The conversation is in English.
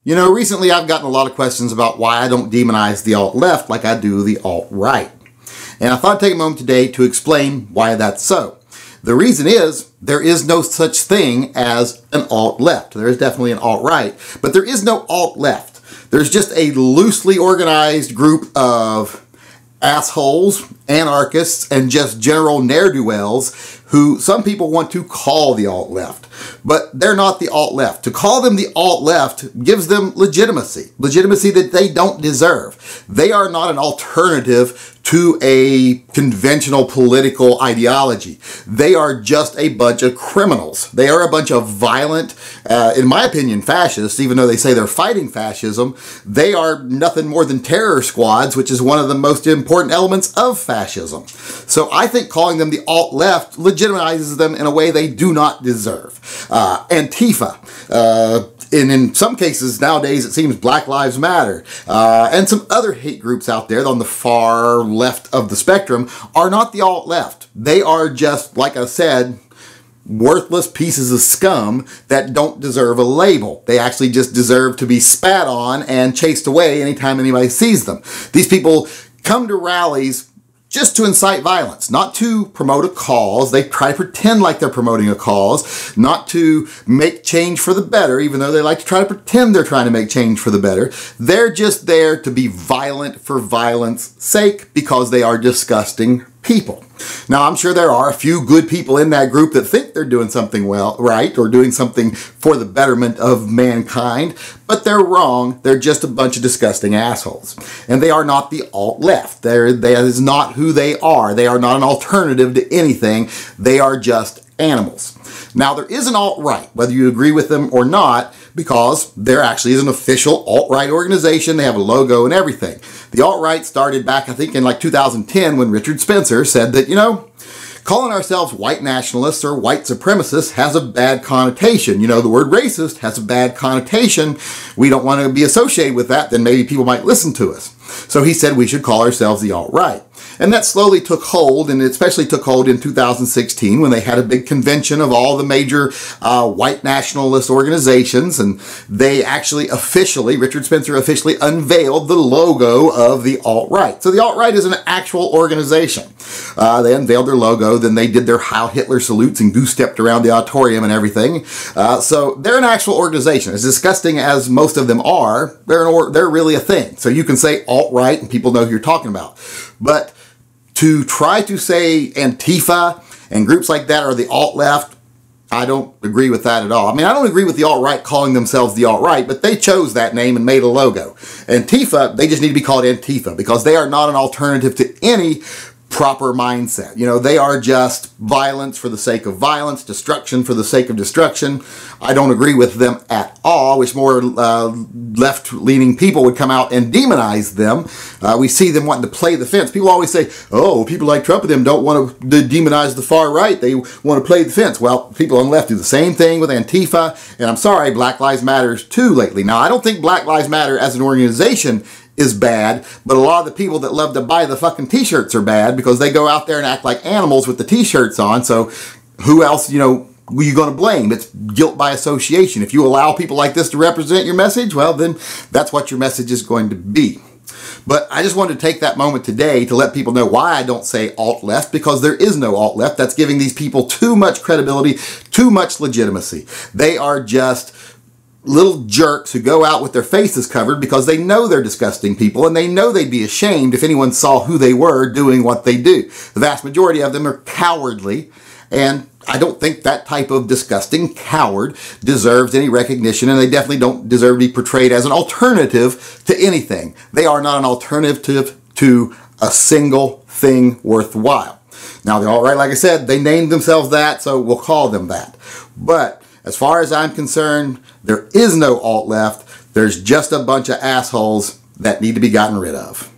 You know, recently I've gotten a lot of questions about why I don't demonize the alt-left like I do the alt-right. And I thought I'd take a moment today to explain why that's so. The reason is, there is no such thing as an alt-left. There is definitely an alt-right, but there is no alt-left. There's just a loosely organized group of assholes, anarchists, and just general ne'er-do-wells who some people want to call the alt-left. But they're not the alt-left. To call them the alt-left gives them legitimacy. Legitimacy that they don't deserve. They are not an alternative to a conventional political ideology. They are just a bunch of criminals. They are a bunch of violent, in my opinion, fascists, even though they say they're fighting fascism. They are nothing more than terror squads, which is one of the most important elements of fascism. So I think calling them the alt-left legitimizes them in a way they do not deserve. Antifa, and in some cases nowadays it seems Black Lives Matter, and some other hate groups out there on the far left of the spectrum are not the alt-left. They are just, like I said, worthless pieces of scum that don't deserve a label. They actually just deserve to be spat on and chased away anytime anybody sees them. These people come to rallies just to incite violence, not to promote a cause. They try to pretend like they're promoting a cause, not to make change for the better, even though they like to try to pretend they're trying to make change for the better. They're just there to be violent for violence sake because they are disgusting people. Now, I'm sure there are a few good people in that group that think they're doing something right or doing something for the betterment of mankind, but they're wrong. They're just a bunch of disgusting assholes. And they are not the alt-left. That is not who they are. They are not an alternative to anything. They are just animals. Now, there is an alt-right, whether you agree with them or not, because there actually is an official alt-right organization. They have a logo and everything. The alt-right started back, I think, in like 2010 when Richard Spencer said that, you know, calling ourselves white nationalists or white supremacists has a bad connotation. You know, the word racist has a bad connotation. We don't want to be associated with that. Then maybe people might listen to us. So he said we should call ourselves the alt-right. And that slowly took hold, and it especially took hold in 2016 when they had a big convention of all the major white nationalist organizations, and they actually officially, Richard Spencer officially unveiled the logo of the alt-right. So the alt-right is an actual organization. They unveiled their logo, then they did their Heil Hitler salutes and goose-stepped around the auditorium and everything. So they're an actual organization. As disgusting as most of them are, they're really a thing. So you can say alt-right and people know who you're talking about. But to try to say Antifa and groups like that are the alt-left, I don't agree with that at all. I mean, I don't agree with the alt-right calling themselves the alt-right, but they chose that name and made a logo. Antifa, they just need to be called Antifa because they are not an alternative to any proper mindset. You know, they are just violence for the sake of violence, destruction for the sake of destruction. I don't agree with them at all. I wish more left-leaning people would come out and demonize them. We see them wanting to play the fence. People always say, oh, people like Trump and them don't want to demonize the far right. They want to play the fence. Well, people on the left do the same thing with Antifa, and I'm sorry, Black Lives Matter too lately. Now, I don't think Black Lives Matter as an organization is bad, but a lot of the people that love to buy the fucking t-shirts are bad because they go out there and act like animals with the t-shirts on. So who else, you know, are you going to blame? It's guilt by association. If you allow people like this to represent your message, well, then that's what your message is going to be. But I just wanted to take that moment today to let people know why I don't say alt-left, because there is no alt-left. That's giving these people too much credibility, too much legitimacy. They are just little jerks who go out with their faces covered because they know they're disgusting people and they know they'd be ashamed if anyone saw who they were doing what they do. The vast majority of them are cowardly, and I don't think that type of disgusting coward deserves any recognition, and they definitely don't deserve to be portrayed as an alternative to anything. They are not an alternative to a single thing worthwhile. Now, the alt-right, like I said, they named themselves that, so we'll call them that. But as far as I'm concerned, there is no alt-left. There's just a bunch of assholes that need to be gotten rid of.